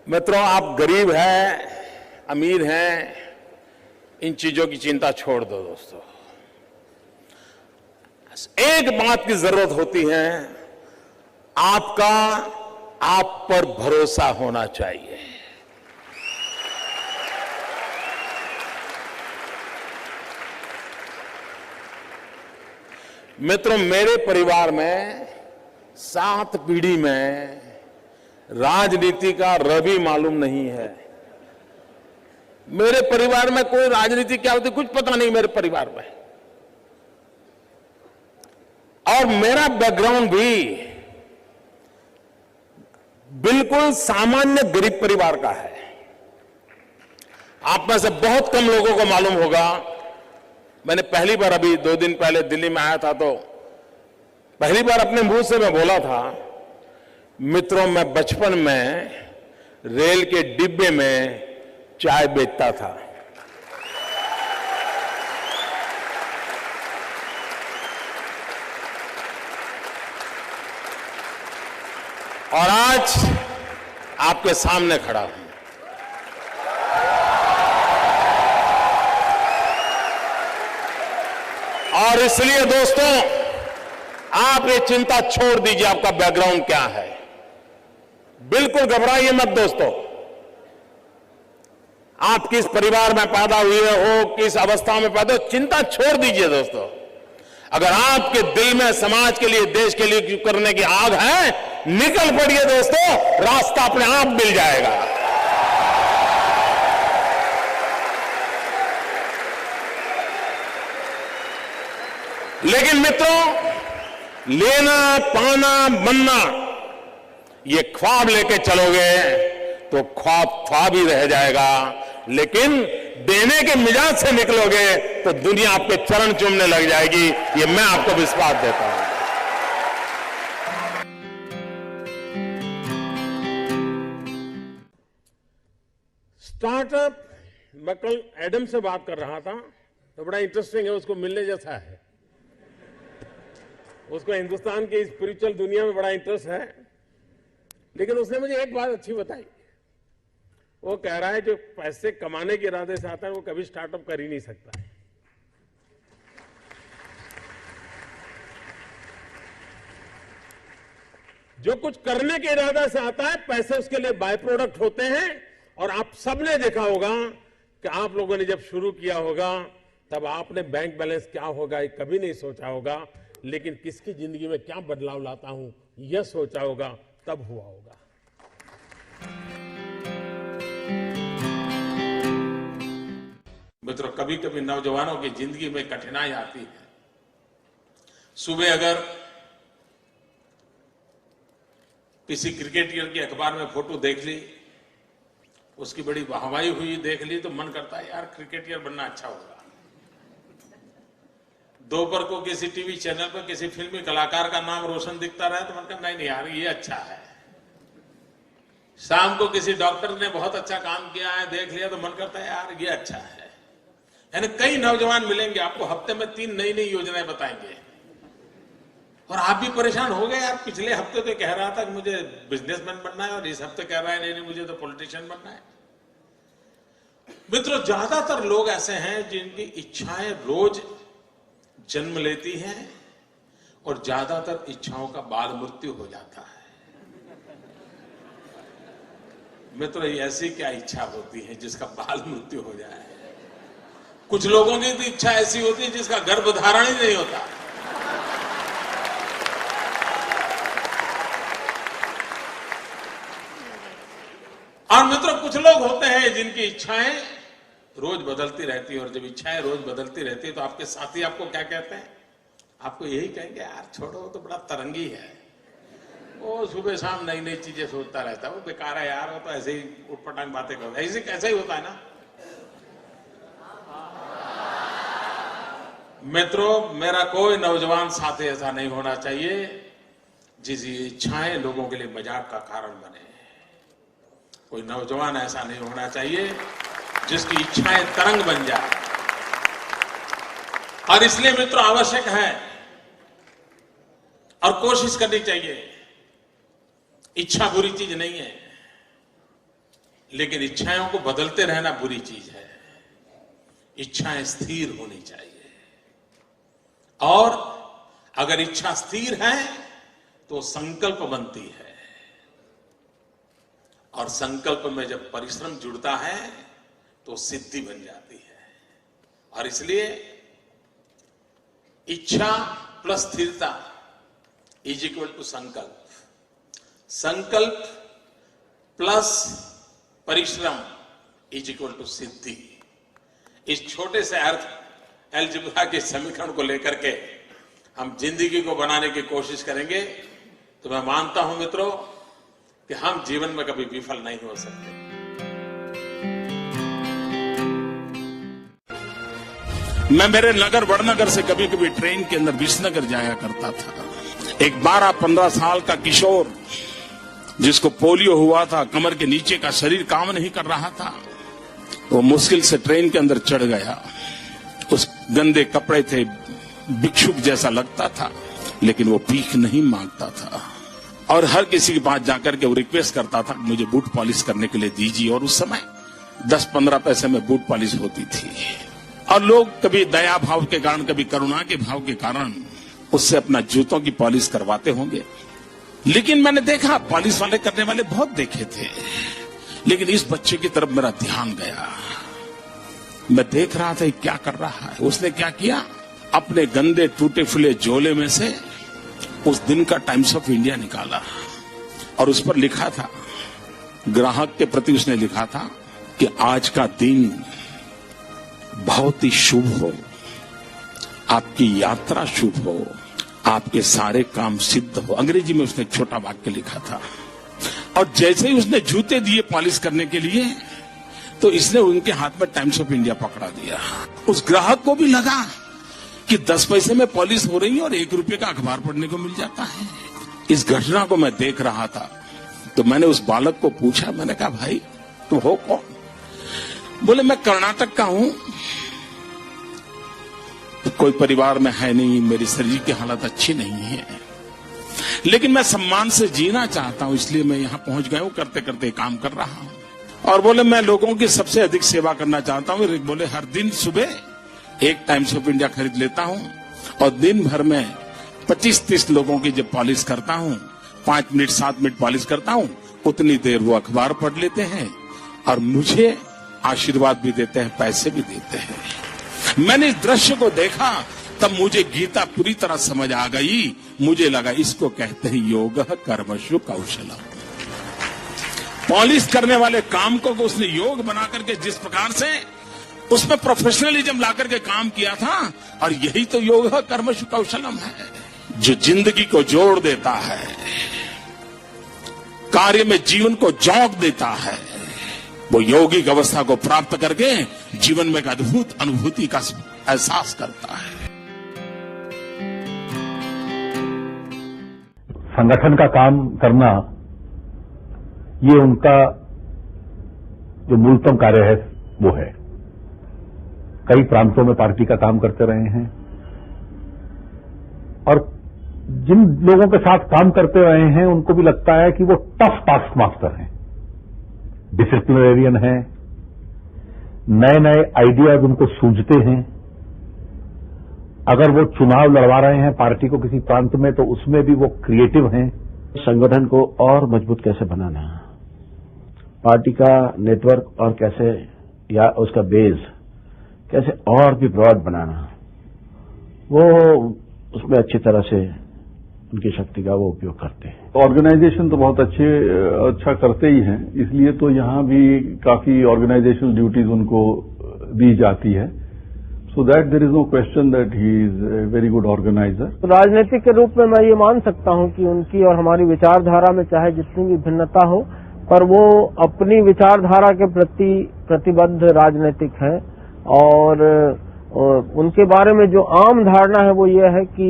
मित्रों, आप गरीब हैं, अमीर हैं, इन चीजों की चिंता छोड़ दो दोस्तों। एक बात की जरूरत होती है, आपका आप पर भरोसा होना चाहिए। मित्रों, मेरे परिवार में 7 पीढ़ी में राजनीति का रवि मालूम नहीं है। मेरे परिवार में कोई राजनीति क्या होती कुछ पता नहीं मेरे परिवार में। और मेरा बैकग्राउंड भी बिल्कुल सामान्य गरीब परिवार का है। आप में से बहुत कम लोगों को मालूम होगा, मैंने पहली बार अभी 2 दिन पहले दिल्ली में आया था तो पहली बार अपने मुंह से मैं बोला था, मित्रों, मैं बचपन में रेल के डिब्बे में चाय बेचता था। और आज आपके सामने खड़ा हूं। और इसलिए दोस्तों, आप ये चिंता छोड़ दीजिए आपका बैकग्राउंड क्या है। बिल्कुल घबराइए मत दोस्तों। आप किस परिवार में पैदा हुए हो, किस अवस्था में पैदा हो, चिंता छोड़ दीजिए दोस्तों। अगर आपके दिल में समाज के लिए, देश के लिए करने की आग है, निकल पड़िए दोस्तों, रास्ता अपने आप मिल जाएगा। लेकिन मित्रों, लेना पाना बनना, ये ख्वाब लेके चलोगे तो ख्वाब ही रह जाएगा। लेकिन देने के मिजाज से निकलोगे तो दुनिया आपके चरण चूमने लग जाएगी। ये मैं आपको विश्वास देता हूं। स्टार्टअप, मैं कल एडम से बात कर रहा था तो बड़ा इंटरेस्टिंग है, उसको मिलने जैसा है। उसको हिंदुस्तान की स्पिरिचुअल दुनिया में बड़ा इंटरेस्ट है। लेकिन उसने मुझे एक बात अच्छी बताई। वो कह रहा है जो पैसे कमाने के इरादे से आता है वो कभी स्टार्टअप कर ही नहीं सकता। जो कुछ करने के इरादे से आता है, पैसे उसके लिए बाय प्रोडक्ट होते हैं। और आप सबने देखा होगा कि आप लोगों ने जब शुरू किया होगा तब आपने बैंक बैलेंस क्या होगा ये कभी नहीं सोचा होगा। लेकिन किसकी जिंदगी में क्या बदलाव लाता हूं यह सोचा होगा, तब हुआ होगा। मित्रों, कभी कभी नौजवानों की जिंदगी में कठिनाई आती है। सुबह अगर किसी क्रिकेटर की अखबार में फोटो देख ली, उसकी बड़ी वाहवाही हुई देख ली, तो मन करता है यार क्रिकेटर बनना अच्छा होगा। दोपहर को किसी टीवी चैनल पर किसी फिल्मी कलाकार का नाम रोशन दिखता रहा तो मन करता नहीं यार ये अच्छा है। शाम को किसी डॉक्टर ने बहुत अच्छा काम किया है देख लिया तो मन करता है यार ये अच्छा है। यानी कई नौजवान मिलेंगे आपको, हफ्ते में 3 नई नई योजनाएं बताएंगे और आप भी परेशान हो गए। यार पिछले हफ्ते तो कह रहा था कि मुझे बिजनेसमैन बनना है और इस हफ्ते कह रहा है नहीं मुझे तो पॉलिटिशियन बनना है। मित्रों, ज्यादातर लोग ऐसे हैं जिनकी इच्छाएं रोज जन्म लेती हैं और ज्यादातर इच्छाओं का बाल मृत्यु हो जाता है। मित्रों, ऐसी क्या इच्छा होती है जिसका बाल मृत्यु हो जाए? कुछ लोगों की तो इच्छा ऐसी होती है जिसका गर्भधारण ही नहीं होता। और मित्रों, कुछ लोग होते हैं जिनकी इच्छाएं रोज बदलती रहती है। और जब इच्छाएं रोज बदलती रहती है तो आपके साथी आपको क्या कहते हैं? आपको यही कहेंगे यार छोड़ो, तो बड़ा तरंगी है, वो सुबह शाम नई नई चीजें सोचता रहता है, वो बेकार है यार, वो तो ऐसे ही उटपटांग बातें करता है। ऐसे कैसा ही होता है ना। मित्रों, मेरा कोई नौजवान साथी ऐसा नहीं होना चाहिए जिसकी इच्छाएं लोगों के लिए मजाक का कारण बने। कोई नौजवान ऐसा नहीं होना चाहिए जिसकी इच्छाएं तरंग बन जाए। और इसलिए मित्रों आवश्यक है और कोशिश करनी चाहिए। इच्छा बुरी चीज नहीं है। लेकिन इच्छाओं को बदलते रहना बुरी चीज है। इच्छाएं स्थिर होनी चाहिए, और अगर इच्छा स्थिर है तो संकल्प बनती है, और संकल्प में जब परिश्रम जुड़ता है तो सिद्धि बन जाती है। और इसलिए इच्छा प्लस स्थिरता इज इक्वल टू संकल्प, संकल्प प्लस परिश्रम इज इक्वल टू सिद्धि। इस छोटे से अर्थ अलजेब्रा के समीकरण को लेकर के हम जिंदगी को बनाने की कोशिश करेंगे तो मैं मानता हूं मित्रों कि हम जीवन में कभी विफल नहीं हो सकते। मैं मेरे नगर वड़नगर से कभी कभी ट्रेन के अंदर विसनगर जाया करता था। एक 12-15 साल का किशोर जिसको पोलियो हुआ था, कमर के नीचे का शरीर काम नहीं कर रहा था, वो मुश्किल से ट्रेन के अंदर चढ़ गया। उस गंदे कपड़े थे, भिक्षुक जैसा लगता था, लेकिन वो भीख नहीं मांगता था और हर किसी के पास जाकर के वो रिक्वेस्ट करता था मुझे बूट पॉलिश करने के लिए दीजिए। और उस समय 10-15 पैसे में बूट पॉलिश होती थी, और लोग कभी दया भाव के कारण, कभी करुणा के भाव के कारण उससे अपना जूतों की पॉलिश करवाते होंगे। लेकिन मैंने देखा पॉलिश वाले करने वाले बहुत देखे थे, लेकिन इस बच्चे की तरफ मेरा ध्यान गया। मैं देख रहा था क्या कर रहा है। उसने क्या किया, अपने गंदे टूटे फूले झोले में से उस दिन का टाइम्स ऑफ इंडिया निकाला और उस पर लिखा था, ग्राहक के प्रति उसने लिखा था कि आज का दिन बहुत ही शुभ हो, आपकी यात्रा शुभ हो, आपके सारे काम सिद्ध हो। अंग्रेजी में उसने एक छोटा वाक्य लिखा था। और जैसे ही उसने जूते दिए पॉलिश करने के लिए तो इसने उनके हाथ में टाइम्स ऑफ इंडिया पकड़ा दिया। उस ग्राहक को भी लगा कि 10 पैसे में पॉलिश हो रही है और 1 रुपये का अखबार पढ़ने को मिल जाता है। इस घटना को मैं देख रहा था तो मैंने उस बालक को पूछा, मैंने कहा भाई तुम हो कौन? बोले मैं कर्नाटक का हूं, कोई परिवार में है नहीं, मेरी शरीर की हालत अच्छी नहीं है, लेकिन मैं सम्मान से जीना चाहता हूं, इसलिए मैं यहां पहुंच गया हूं, करते करते काम कर रहा हूं। और बोले मैं लोगों की सबसे अधिक सेवा करना चाहता हूं। बोले हर दिन सुबह एक टाइम्स ऑफ इंडिया खरीद लेता हूं और दिन भर में 25-30 लोगों की जब पॉलिश करता हूं, 5 मिनट 7 मिनट पॉलिश करता हूं, उतनी देर वो अखबार पढ़ लेते हैं और मुझे आशीर्वाद भी देते हैं, पैसे भी देते हैं। मैंने इस दृश्य को देखा तब मुझे गीता पूरी तरह समझ आ गई। मुझे लगा इसको कहते हैं योग कर्मशु कौशलम। पॉलिश करने वाले काम को उसने योग बना करके जिस प्रकार से उसमें प्रोफेशनलिज्म ला करके काम किया था, और यही तो योग कर्मशु कौशलम है जो जिंदगी को जोड़ देता है, कार्य में जीवन को जोक देता है। वो यौगिक अवस्था को प्राप्त करके जीवन में एक अद्भुत अनुभूति का एहसास करता है। संगठन का काम करना ये उनका जो मूलतम कार्य है वो है। कई प्रांतों में पार्टी का काम करते रहे हैं और जिन लोगों के साथ काम करते रहे हैं उनको भी लगता है कि वो टफ टास्क मास्टर हैं, डिसिप्लिनरियन हैं, नए नए आइडियाज उनको सूझते हैं। अगर वो चुनाव लड़वा रहे हैं पार्टी को किसी प्रांत में तो उसमें भी वो क्रिएटिव हैं। संगठन को और मजबूत कैसे बनाना, पार्टी का नेटवर्क और कैसे या उसका बेस कैसे और भी ब्रॉड बनाना, वो उसमें अच्छी तरह से उनकी शक्ति का वो उपयोग करते हैं। ऑर्गेनाइजेशन तो बहुत अच्छा करते ही हैं, इसलिए तो यहाँ भी काफी ऑर्गेनाइजेशनल ड्यूटीज उनको दी जाती है। So that there is no question that he is a very good organiser. राजनीतिक के रूप में मैं ये मान सकता हूँ कि उनकी और हमारी विचारधारा में चाहे जितनी भी भिन्नता हो, पर वो अपनी विचारधारा के प्रति प्रतिबद्ध राजनीतिक है। और उनके बारे में जो आम धारणा है वो ये है कि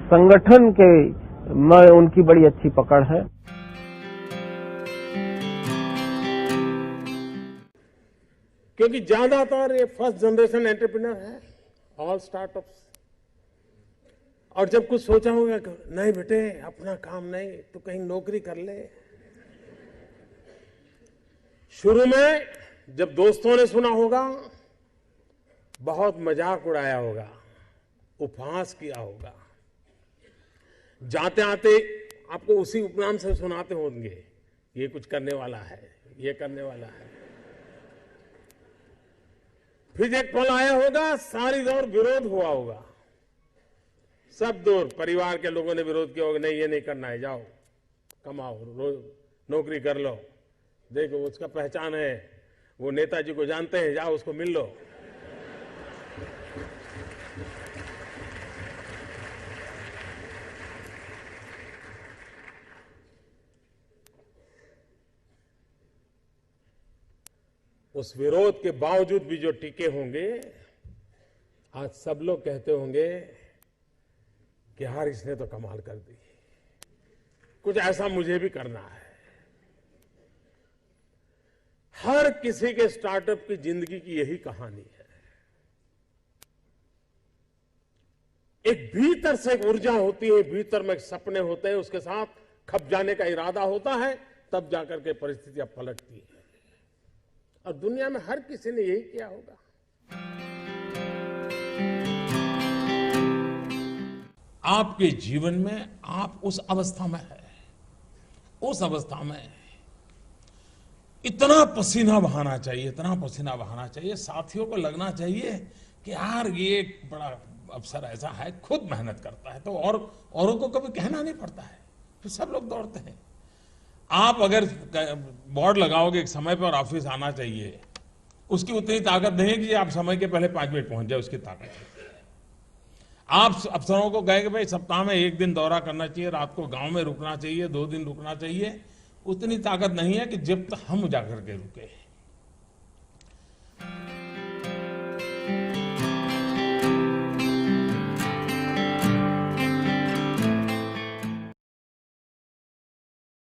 संगठन के में उनकी बड़ी अच्छी पकड़ है। क्योंकि ज्यादातर ये फर्स्ट जनरेशन एंटरप्रेन्योर है, ऑल स्टार्टअप्स। और जब कुछ सोचा होगा नहीं बेटे अपना काम नहीं तो कहीं नौकरी कर ले, शुरू में जब दोस्तों ने सुना होगा, बहुत मजाक उड़ाया होगा, उपहास किया होगा, जाते आते आपको उसी उपनाम से सुनाते होंगे, ये कुछ करने वाला है, ये करने वाला है। फिर एक पल आया होगा, सारी दौर विरोध हुआ होगा, सब दूर परिवार के लोगों ने विरोध किया होगा, नहीं ये नहीं करना है, जाओ कमाओ, नौकरी कर लो, देखो उसका पहचान है, वो नेताजी को जानते हैं, जाओ उसको मिल लो। उस विरोध के बावजूद भी जो टिके होंगे, आज सब लोग कहते होंगे कि यार इसने तो कमाल कर दी, कुछ ऐसा मुझे भी करना है। हर किसी के स्टार्टअप की जिंदगी की यही कहानी है। एक भीतर से एक ऊर्जा होती है, भीतर में सपने होते हैं, उसके साथ खप जाने का इरादा होता है, तब जाकर के परिस्थितियां पलटती है। और दुनिया में हर किसी ने यही किया होगा। आपके जीवन में आप उस अवस्था में है, उस अवस्था में इतना पसीना बहाना चाहिए, इतना पसीना बहाना चाहिए, साथियों को लगना चाहिए कि यार ये एक बड़ा अवसर ऐसा है, खुद मेहनत करता है तो और औरों को कभी कहना नहीं पड़ता है, फिर सब लोग दौड़ते हैं। आप अगर बोर्ड लगाओगे एक समय पर ऑफिस आना चाहिए, उसकी उतनी ताकत नहीं है कि आप समय के पहले 5 मिनट पहुंच जाए, उसकी ताकत है। आप अफसरों को कहें कि भाई सप्ताह में 1 दिन दौरा करना चाहिए, रात को गांव में रुकना चाहिए, 2 दिन रुकना चाहिए, उतनी ताकत नहीं है कि जब तक हम जाकर के रुके।